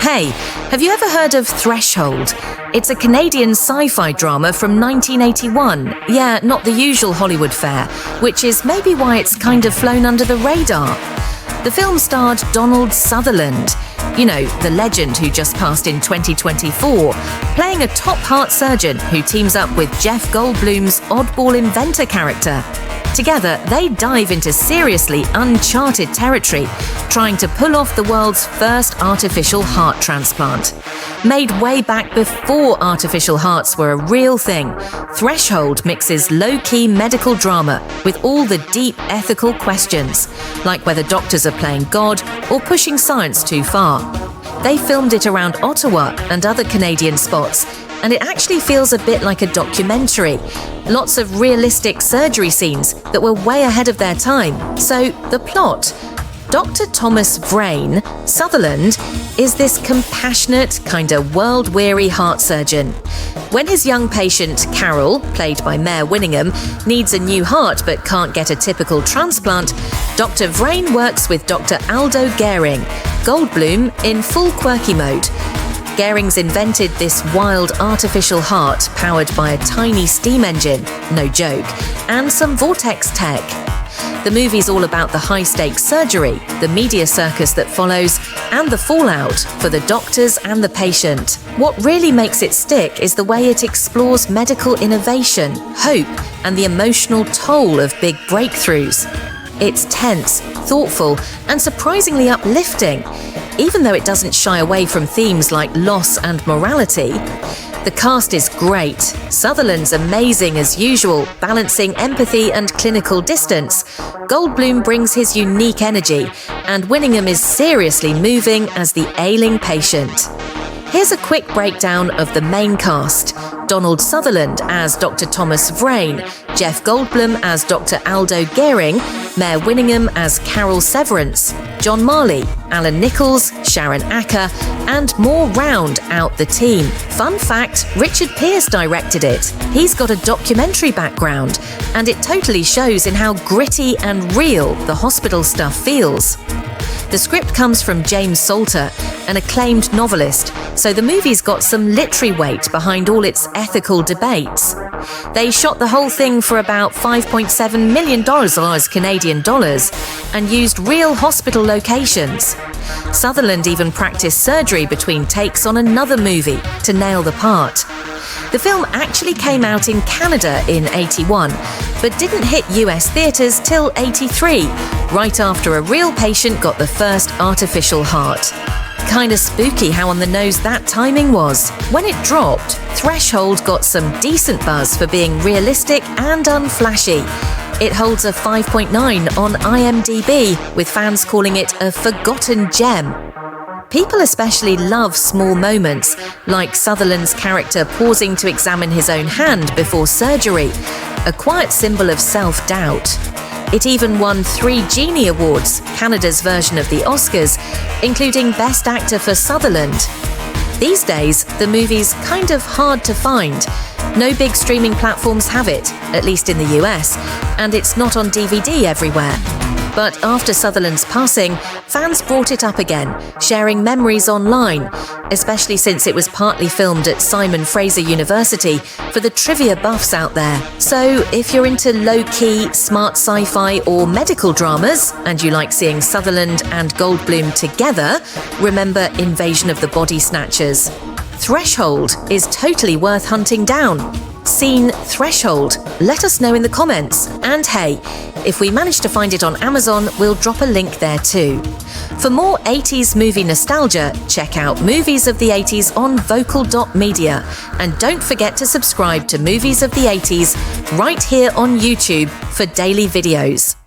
Hey, have you ever heard of Threshold? It's a Canadian sci-fi drama from 1981. Yeah, not the usual Hollywood fare, which is maybe why it's kind of flown under the radar. The film starred Donald Sutherland, you know, the legend who just passed in 2024, playing a top heart surgeon who teams up with Jeff Goldblum's oddball inventor character. Together, they dive into seriously uncharted territory, trying to pull off the world's first artificial heart transplant. Made way back before artificial hearts were a real thing, Threshold mixes low-key medical drama with all the deep ethical questions, like whether doctors are playing God or pushing science too far. They filmed it around Ottawa and other Canadian spots, and it actually feels a bit like a documentary. Lots of realistic surgery scenes that were way ahead of their time. So, the plot. Dr. Thomas Vrain, Sutherland, is this compassionate, kinda world-weary heart surgeon. When his young patient, Carol, played by Mare Winningham, needs a new heart but can't get a typical transplant, Dr. Vrain works with Dr. Aldo Gehring, Goldblum in full quirky mode. Gehring's invented this wild artificial heart powered by a tiny steam engine, no joke, and some vortex tech. The movie's all about the high-stakes surgery, the media circus that follows, and the fallout for the doctors and the patient. What really makes it stick is the way it explores medical innovation, hope, and the emotional toll of big breakthroughs. It's tense, thoughtful, and surprisingly uplifting, even though it doesn't shy away from themes like loss and morality. The cast is great. Sutherland's amazing as usual, balancing empathy and clinical distance. Goldblum brings his unique energy, and Winningham is seriously moving as the ailing patient. Here's a quick breakdown of the main cast. Donald Sutherland as Dr. Thomas Vrain, Jeff Goldblum as Dr. Aldo Gehring, Mare Winningham as Carol Severance, John Marley, Alan Nichols, Sharon Acker, and more round out the team. Fun fact, Richard Pearce directed it. He's got a documentary background, and it totally shows in how gritty and real the hospital stuff feels. The script comes from James Salter, an acclaimed novelist, so the movie's got some literary weight behind all its ethical debates. They shot the whole thing for about $5.7 million Canadian dollars and used real hospital locations. Sutherland even practiced surgery between takes on another movie to nail the part. The film actually came out in Canada in '81, but didn't hit US theatres till '83, right after a real patient got the first artificial heart. Kinda spooky how on the nose that timing was. When it dropped, Threshold got some decent buzz for being realistic and unflashy. It holds a 5.9 on IMDb, with fans calling it a forgotten gem. People especially love small moments, like Sutherland's character pausing to examine his own hand before surgery, a quiet symbol of self-doubt. It even won 3 Genie Awards, Canada's version of the Oscars, including Best Actor for Sutherland. These days, the movie's kind of hard to find. No big streaming platforms have it, at least in the US, and it's not on DVD everywhere. But after Sutherland's passing, fans brought it up again, sharing memories online, especially since it was partly filmed at Simon Fraser University for the trivia buffs out there. So if you're into low-key, smart sci-fi or medical dramas, and you like seeing Sutherland and Goldblum together, remember Invasion of the Body Snatchers. Threshold is totally worth hunting down. Seen Threshold? Let us know in the comments. And hey, if we manage to find it on Amazon, we'll drop a link there too. For more 80s movie nostalgia, check out Movies of the 80s on vocal.media. And don't forget to subscribe to Movies of the 80s right here on YouTube for daily videos.